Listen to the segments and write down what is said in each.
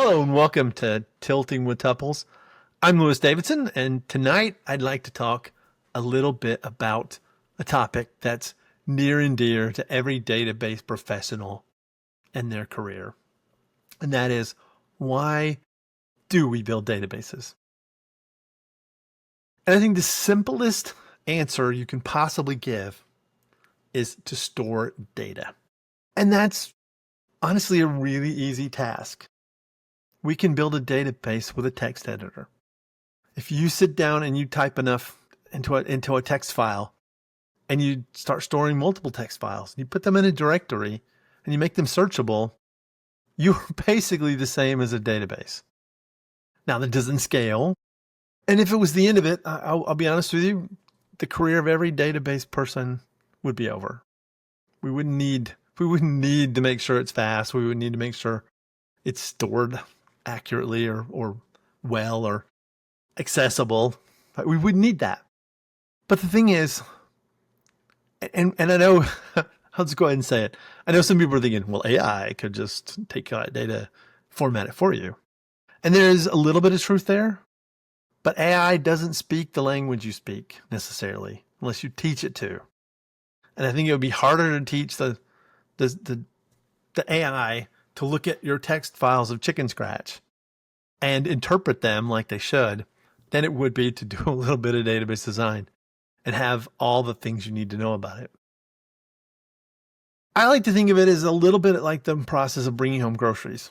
Hello and welcome to Tilting with Tuples. I'm Lewis Davidson, and tonight I'd like to talk a little bit about a topic that's near and dear to every database professional and their career. And that is, why do we build databases? And I think the simplest answer you can possibly give is to store data. And that's honestly a really easy task. We can build a database with a text editor. If you sit down and you type enough into a text file and you start storing multiple text files, you put them in a directory and you make them searchable, you're basically the same as a database. Now, that doesn't scale. And if it was the end of it, I'll be honest with you, the career of every database person would be over. We wouldn't need to make sure it's fast. We would need to make sure it's stored accurately or well or accessible. We wouldn't need that. But the thing is, and I know, I'll just go ahead and say it. I know some people are thinking, well, AI could just take that data, format it for you. And there's a little bit of truth there, but AI doesn't speak the language you speak necessarily, unless you teach it to. And I think it would be harder to teach the AI to look at your text files of chicken scratch and interpret them like they should than it would be to do a little bit of database design and have all the things you need to know about it. I like to think of it as a little bit like the process of bringing home groceries.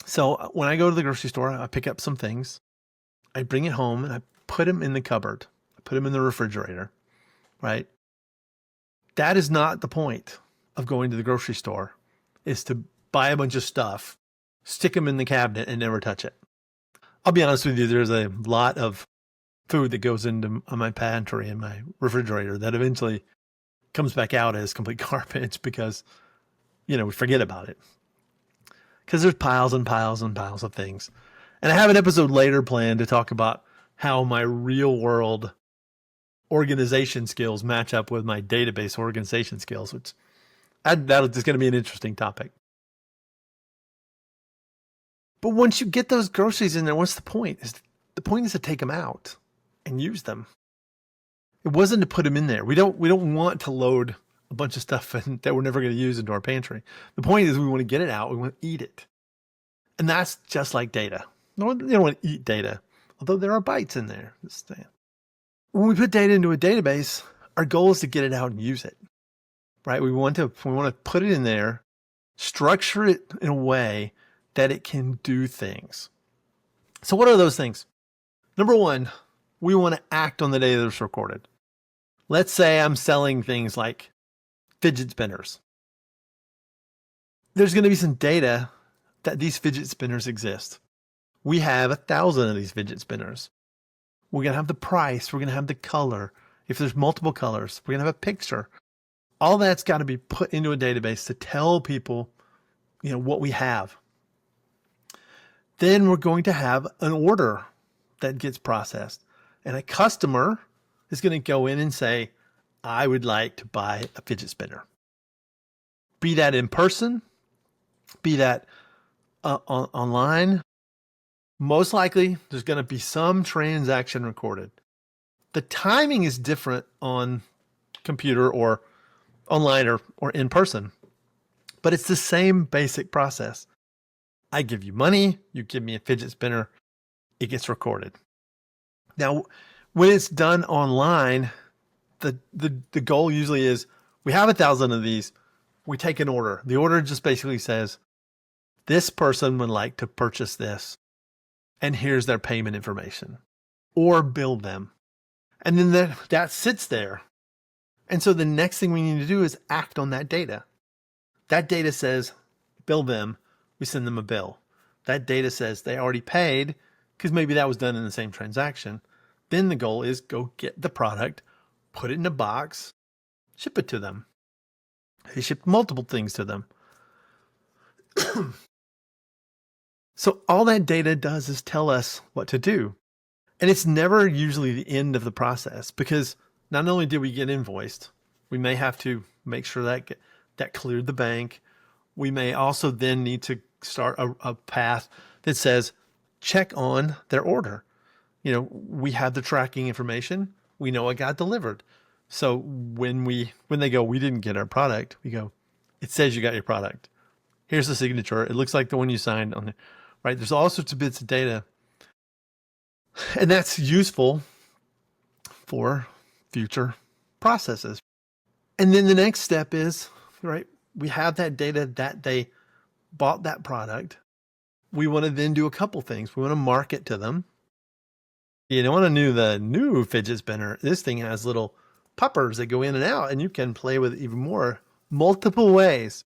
So when I go to the grocery store, I pick up some things, I bring it home and I put them in the cupboard. I put them in the refrigerator, right? That is not the point of going to the grocery store, is to buy a bunch of stuff, stick them in the cabinet and never touch it. I'll be honest with you, there's a lot of food that goes into my pantry and my refrigerator that eventually comes back out as complete garbage because, we forget about it. Because there's piles and piles and piles of things. And I have an episode later planned to talk about how my real world organization skills match up with my database organization skills, which that's going to be an interesting topic. But once you get those groceries in there, what's the point? The point is to take them out and use them. It wasn't to put them in there. We don't want to load a bunch of stuff that we're never going to use into our pantry. The point is we want to get it out. We want to eat it. And that's just like data. You don't want to eat data, although there are bytes in there. When we put data into a database, our goal is to get it out and use it, right? We want to put it in there, structure it in a way that it can do things. So what are those things? Number one, we want to act on the data that's recorded. Let's say I'm selling things like fidget spinners. There's going to be some data that these fidget spinners exist. We have 1,000 of these fidget spinners. We're going to have the price. We're going to have the color. If there's multiple colors, we're going to have a picture. All that's got to be put into a database to tell people, what we have. Then we're going to have an order that gets processed. And a customer is going to go in and say, I would like to buy a fidget spinner. Be that in person, be that online. Most likely, there's going to be some transaction recorded. The timing is different on computer or online or in person, but it's the same basic process. I give you money, you give me a fidget spinner, it gets recorded. Now, when it's done online, the goal usually is we have 1,000 of these, we take an order. The order just basically says, this person would like to purchase this, and here's their payment information, or bill them. And then that sits there. And so the next thing we need to do is act on that data. That data says, bill them, we send them a bill. That data says they already paid, because maybe that was done in the same transaction. Then the goal is go get the product, put it in a box, ship it to them. They ship multiple things to them. So all that data does is tell us what to do. And it's never usually the end of the process, because not only did we get invoiced, we may have to make sure that cleared the bank. We may also then need to start a path that says, check on their order. We have the tracking information. We know it got delivered. So when they go, we didn't get our product, we go, it says you got your product. Here's the signature. It looks like the one you signed on it, right? There's all sorts of bits of data. And that's useful for future processes. And then the next step is, right, we have that data that they bought that product. We want to then do a couple things. We want to market to them. You don't want to the new fidget spinner. This thing has little puppers that go in and out, and you can play with it even more, multiple ways.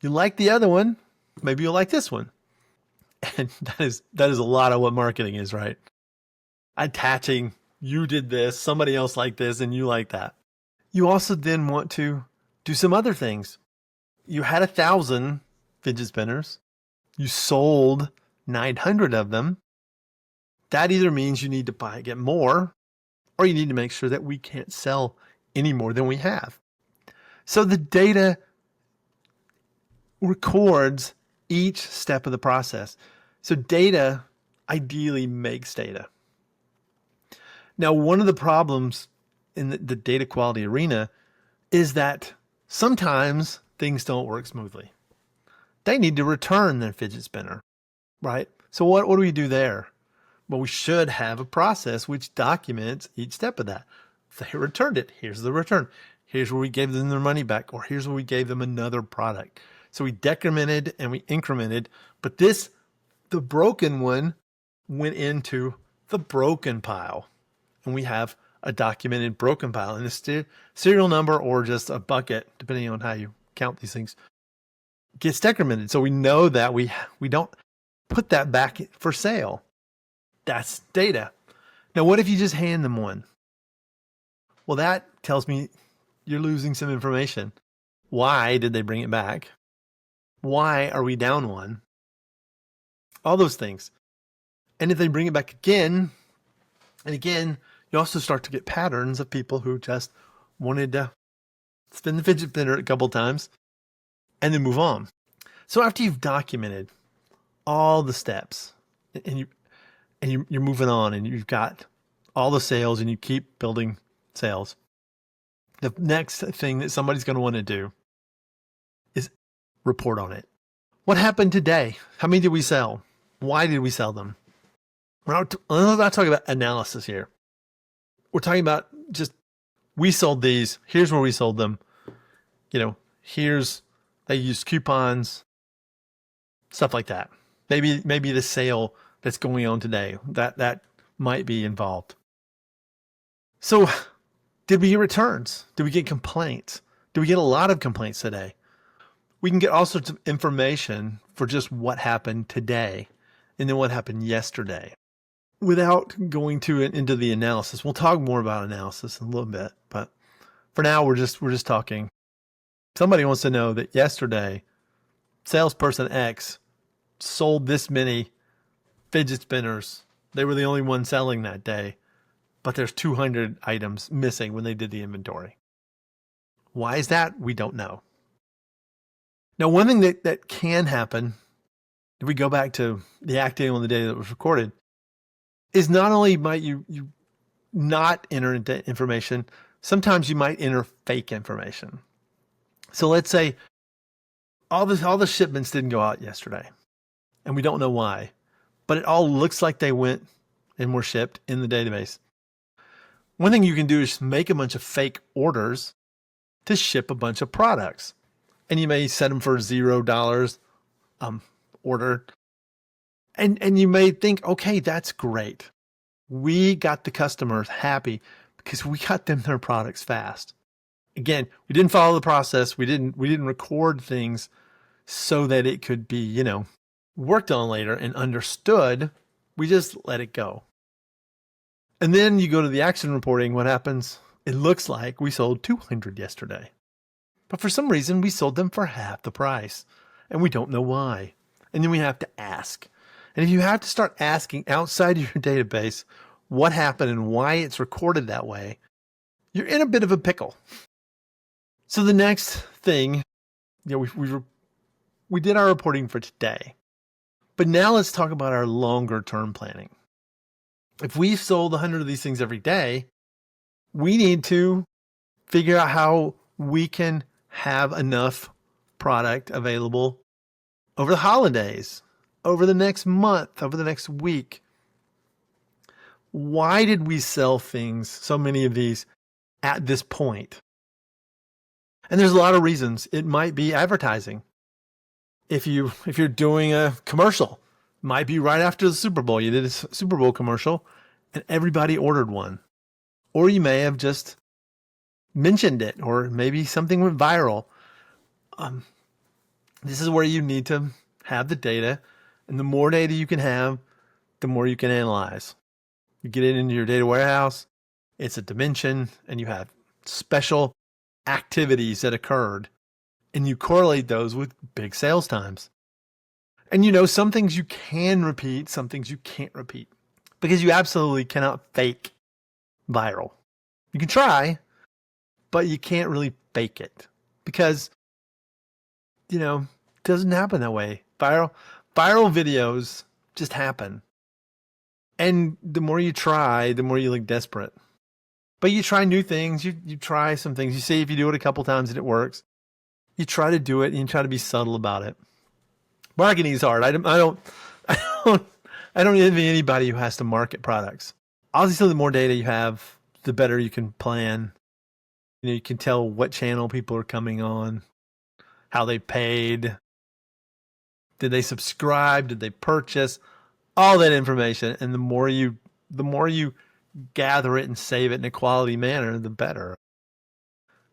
You like the other one, maybe you'll like this one. And that is a lot of what marketing is, right? Attaching, you did this, somebody else liked this, and you like that. You also then want to do some other things. You had 1,000 fidget spinners. You sold 900 of them. That either means you need to get more, or you need to make sure that we can't sell any more than we have. So the data records each step of the process. So data ideally makes data. Now, one of the problems in the data quality arena is that sometimes things don't work smoothly. They need to return their fidget spinner, right? So what do we do there? Well, we should have a process which documents each step of that. They returned it. Here's the return. Here's where we gave them their money back, or here's where we gave them another product. So we decremented and we incremented, but the broken one went into the broken pile. And we have a documented broken pile in a serial number or just a bucket, depending on how you count these things, gets decremented. So we know that we don't put that back for sale. That's data. Now, what if you just hand them one? Well, that tells me you're losing some information. Why did they bring it back? Why are we down one? All those things. And if they bring it back again and again, you also start to get patterns of people who just wanted to spin the fidget spinner a couple times and then move on. So after you've documented all the steps and you're moving on and you've got all the sales and you keep building sales, the next thing that somebody's going to want to do is report on it. What happened today? How many did we sell? Why did we sell them? We're not talking about analysis here. We're talking about just, we sold these. Here's where we sold them. Here's, they used coupons, stuff like that. Maybe the sale that's going on today, that might be involved. So did we get returns? Did we get complaints? Did we get a lot of complaints today? We can get all sorts of information for just what happened today and then what happened yesterday without going into the analysis. We'll talk more about analysis in a little bit, but for now we're just talking. Somebody wants to know that yesterday salesperson X sold this many fidget spinners. They were the only one selling that day, but there's 200 items missing when they did the inventory. Why is that? We don't know. Now, one thing that can happen, if we go back to the acting on the data that was recorded, is not only might you not enter information, sometimes you might enter fake information. So let's say all the shipments didn't go out yesterday, and we don't know why, but it all looks like they went and were shipped in the database. One thing you can do is make a bunch of fake orders to ship a bunch of products. And you may set them for $0 order. And you may think, okay, that's great. We got the customers happy because we got them their products fast. Again, we didn't follow the process. We didn't record things so that it could be, worked on later and understood. We just let it go. And then you go to the action reporting. What happens? It looks like we sold 200 yesterday. But for some reason, we sold them for half the price. And we don't know why. And then we have to ask. And if you have to start asking outside of your database what happened and why it's recorded that way, you're in a bit of a pickle. So the next thing, we we did our reporting for today. But now let's talk about our longer term planning. If we've sold 100 of these things every day, we need to figure out how we can have enough product available over the holidays, over the next month, over the next week. Why did we sell things, so many of these, at this point? And there's a lot of reasons. It might be advertising. If you're doing a commercial, it might be right after the Super Bowl. You did a Super Bowl commercial and everybody ordered one. Or you may have just mentioned it, or maybe something went viral. This is where you need to have the data, and the more data you can have, the more you can analyze. You get it into your data warehouse, it's a dimension, and you have special activities that occurred, and you correlate those with big sales times. And you know, some things you can repeat, some things you can't repeat, because you absolutely cannot fake viral. You can try, but you can't really fake it, because, you know, it doesn't happen that way. Viral videos just happen. And the more you try, the more you look desperate. But you try new things. You try some things. You see if you do it a couple times and it works. You try to do it and you try to be subtle about it. Marketing is hard. I don't envy anybody who has to market products. Obviously, the more data you have, the better you can plan. You know, you can tell what channel people are coming on, how they paid, did they subscribe, did they purchase, all that information. And the more you gather it and save it in a quality manner, the better.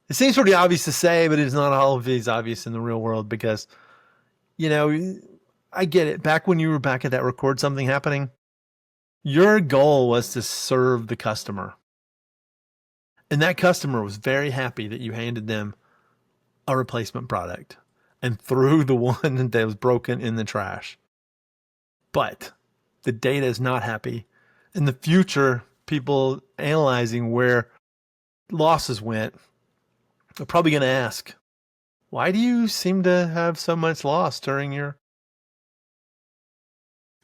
It seems pretty obvious to say, but it's not always obvious in the real world, because, you know, I get it. Back when you were back at that Record Something Happening, your goal was to serve the customer. And that customer was very happy that you handed them a replacement product and threw the one that was broken in the trash. But the data is not happy. In the future, people analyzing where losses went are probably going to ask, why do you seem to have so much loss during your...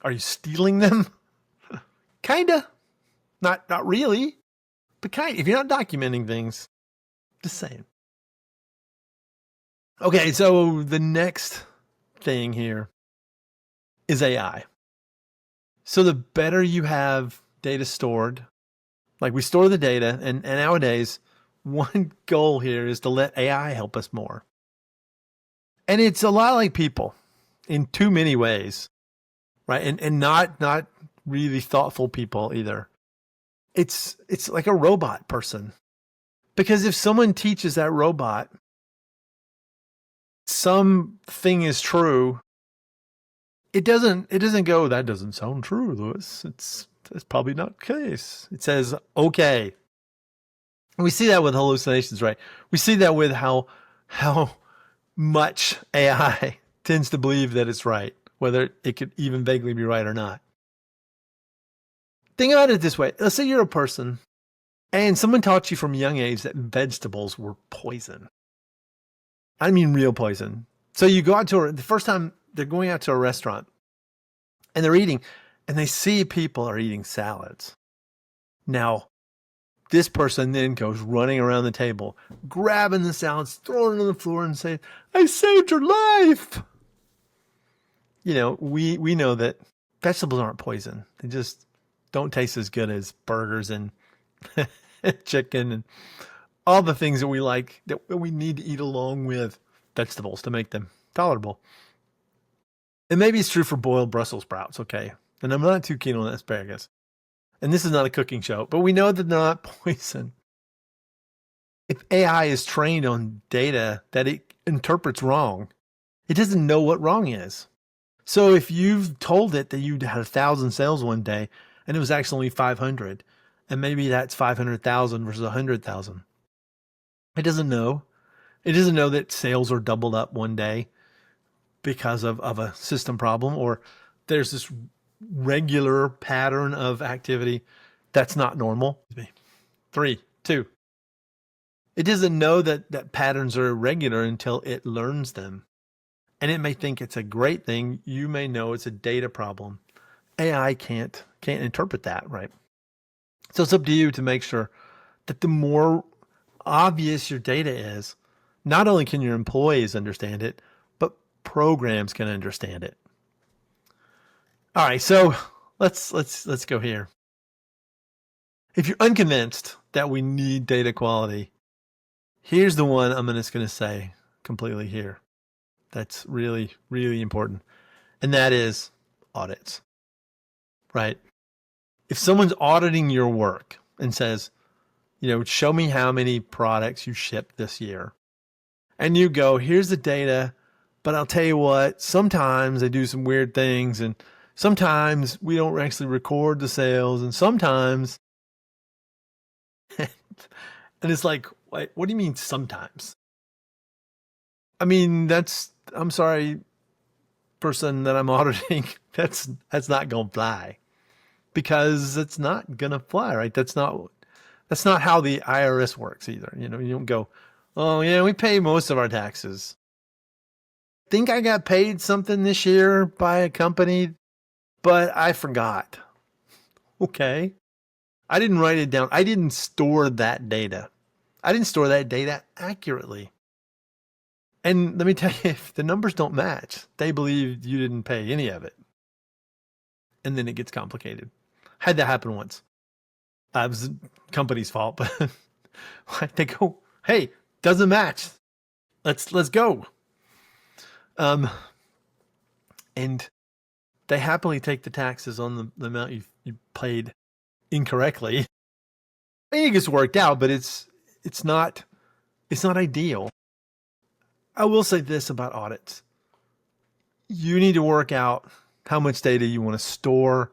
Are you stealing them? Kinda. Not really. But kind of. If you're not documenting things, just saying. Okay, so the next thing here is AI. So the better you have data stored, like we store the data, and nowadays, one goal here is to let AI help us more. And it's a lot like people in too many ways, right? And not really thoughtful people either. It's like a robot person. Because if someone teaches that robot something is true, it doesn't go, that doesn't sound true, Lewis. It's probably not the case. It says, okay. And we see that with hallucinations, right? We see that with how much AI tends to believe that it's right, whether it could even vaguely be right or not. Think about it this way. Let's say you're a person and someone taught you from a young age that vegetables were poison. I mean real poison. So you go out to the first time they're going out to a restaurant and they're eating and they see people are eating salads. Now, this person then goes running around the table, grabbing the salads, throwing it on the floor and saying, I saved your life. You know, we know that vegetables aren't poison. They just don't taste as good as burgers and chicken and all the things that we like, that we need to eat along with vegetables to make them tolerable. And maybe it's true for boiled Brussels sprouts, okay? And I'm not too keen on asparagus. And this is not a cooking show, but we know that they're not poison. If AI is trained on data that it interprets wrong, it doesn't know what wrong is. So if you've told it that you had 1,000 sales one day and it was actually 500, and maybe that's 500,000 versus 100,000, it doesn't know. It doesn't know that sales are doubled up one day because of a system problem, or there's this regular pattern of activity that's not normal. 3, 2. It doesn't know that patterns are irregular until it learns them. And it may think it's a great thing. You may know it's a data problem. AI can't interpret that, right? So it's up to you to make sure that the more obvious your data is, not only can your employees understand it, but programs can understand it. All right, so let's go here. If you're unconvinced that we need data quality, here's the one I'm just going to say completely here. That's really, really important. And that is audits, right? If someone's auditing your work and says, show me how many products you shipped this year. And you go, here's the data, but I'll tell you what, sometimes they do some weird things, and sometimes we don't actually record the sales, and sometimes, and it's like, what do you mean sometimes? I mean, I'm sorry, person that I'm auditing, that's not going to fly, because it's not going to fly, right? That's not how the IRS works either. You don't go, oh yeah, we pay most of our taxes. Think I got paid something this year by a company, but I forgot. Okay. I didn't write it down. I didn't store that data. I didn't store that data accurately. And let me tell you, if the numbers don't match, they believe you didn't pay any of it. And then it gets complicated. Had that happen once. It was the company's fault, but they go, hey, doesn't match. Let's go. And they happily take the taxes on the amount you paid incorrectly. I think it's worked out, but it's not ideal. I will say this about audits. You need to work out how much data you want to store,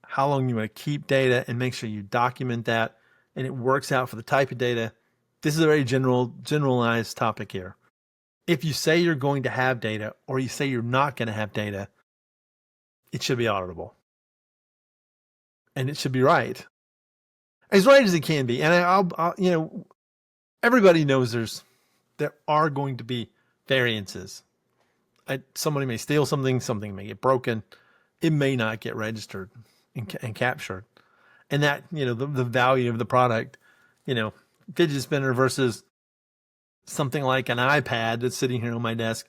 how long you want to keep data, and make sure you document that, and it works out for the type of data. This is a very generalized topic here. If you say you're going to have data, or you say you're not going to have data, it should be auditable. And it should be right. As right as it can be. And I'll everybody knows there are going to be variances. Somebody may steal something may get broken. It may not get registered and captured. And that, the value of the product, fidget spinner versus something like an iPad that's sitting here on my desk,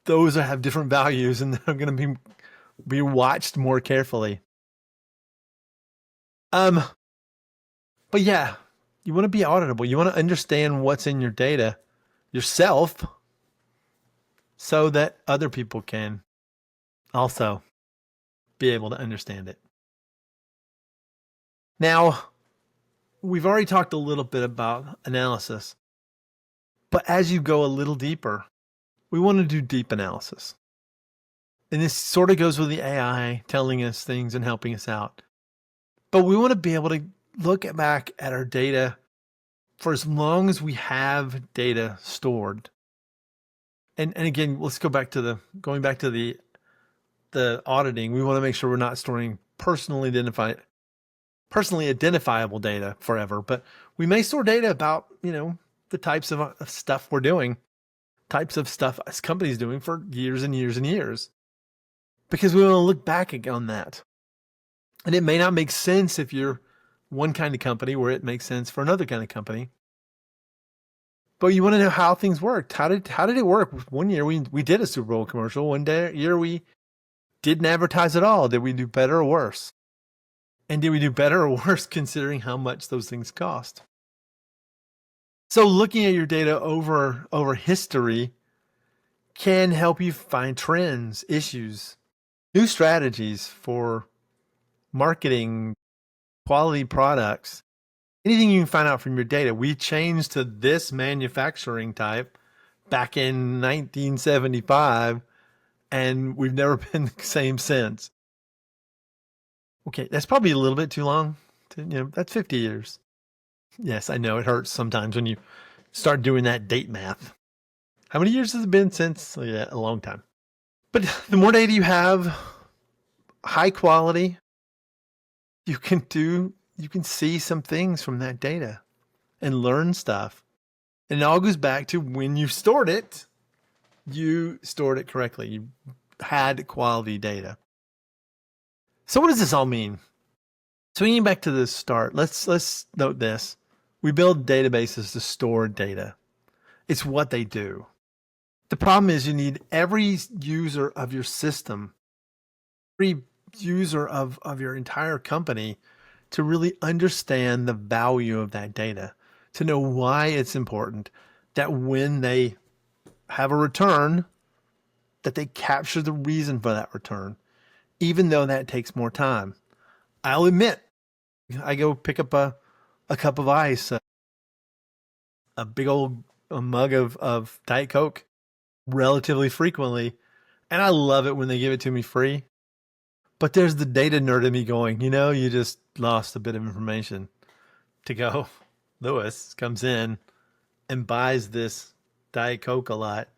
those have different values, and they're going to be watched more carefully. But yeah, you want to be auditable. You want to understand what's in your data yourself, so that other people can also be able to understand it. Now, we've already talked a little bit about analysis, but as you go a little deeper, we want to do deep analysis. And this sort of goes with the AI telling us things and helping us out. But we want to be able to look back at our data for as long as we have data stored. And again, let's go back to the auditing. We want to make sure we're not storing personally identifiable data forever, but we may store data about, the types of stuff we're doing, types of stuff as companies doing for years and years and years, because we want to look back on that. And it may not make sense if you're one kind of company where it makes sense for another kind of company. But you want to know how things worked. How did it work? One year we did a Super Bowl commercial. One year we didn't advertise at all. Did we do better or worse? And did we do better or worse considering how much those things cost? So looking at your data over history can help you find trends, issues, new strategies for marketing, quality products, anything you can find out from your data. We changed to this manufacturing type back in 1975, and we've never been the same since. Okay, that's probably a little bit too long. That's 50 years. Yes, I know it hurts sometimes when you start doing that date math. How many years has it been since? Yeah, a long time. But the more data you have, high quality, you can see some things from that data and learn stuff. And it all goes back to when you stored it, You stored it correctly. You had quality data. So what does this all mean? Swinging back to the start, let's note this. We build databases to store data. It's what they do. The problem is you need every user of your system, every user of your entire company to really understand the value of that data, to know why it's important, that when they have a return, that they capture the reason for that return, even though that takes more time. I'll admit, I go pick up a cup of ice, a big old mug of Diet Coke relatively frequently, and I love it when they give it to me free. But there's the data nerd in me going, you just lost a bit of information. To go, Lewis comes in and buys this Diet Coke a lot.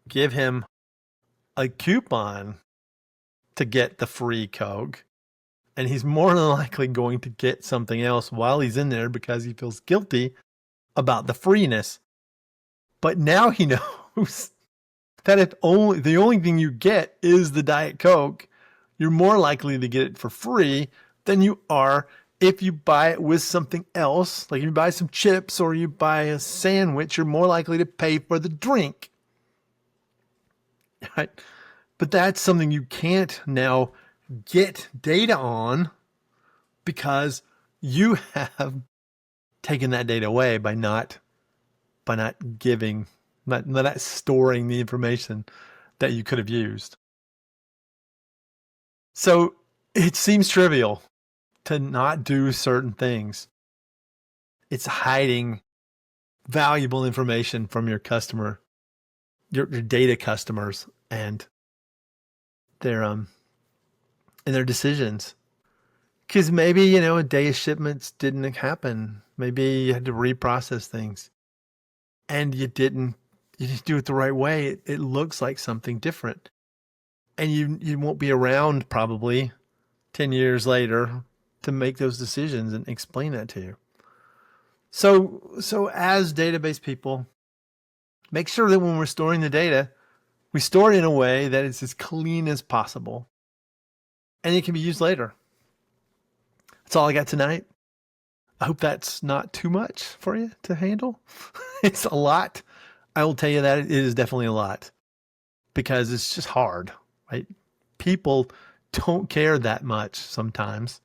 Give him a coupon to get the free Coke. And he's more than likely going to get something else while he's in there because he feels guilty about the freeness. But now he knows that if the only thing you get is the Diet Coke, you're more likely to get it for free than you are if you buy it with something else. Like if you buy some chips or you buy a sandwich, you're more likely to pay for the drink. Right? But that's something you can't now get data on because you have taken that data away by not storing the information that you could have used. So it seems trivial to not do certain things. It's hiding valuable information from your customer, your data customers, and their decisions. Because maybe, a day of shipments didn't happen. Maybe you had to reprocess things and you didn't do it the right way. It looks like something different. And you won't be around probably 10 years later to make those decisions and explain that to you. So as database people, make sure that when we're storing the data, we store it in a way that it's as clean as possible and it can be used later. That's all I got tonight. I hope that's not too much for you to handle. It's a lot. I will tell you that it is definitely a lot because it's just hard, right? People don't care that much sometimes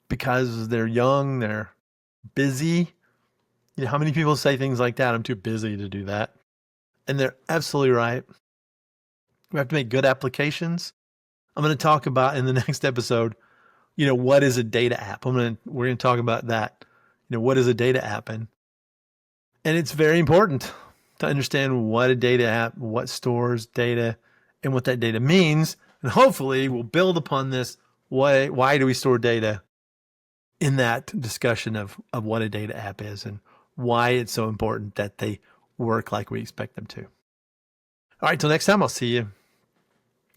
because they're young, they're busy. How many people say things like that? I'm too busy to do that. And they're absolutely right. We have to make good applications. I'm going to talk about in the next episode, what is a data app? We're going to talk about that. What is a data app? And it's very important to understand what a data app, what stores data, and what that data means. And hopefully we'll build upon this. Why do we store data in that discussion of what a data app is and why it's so important that they work like we expect them to. All right, till next time, I'll see you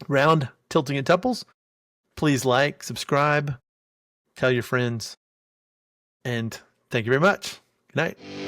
around Tilting and Tuples. Please like, subscribe, tell your friends, and thank you very much. Good night.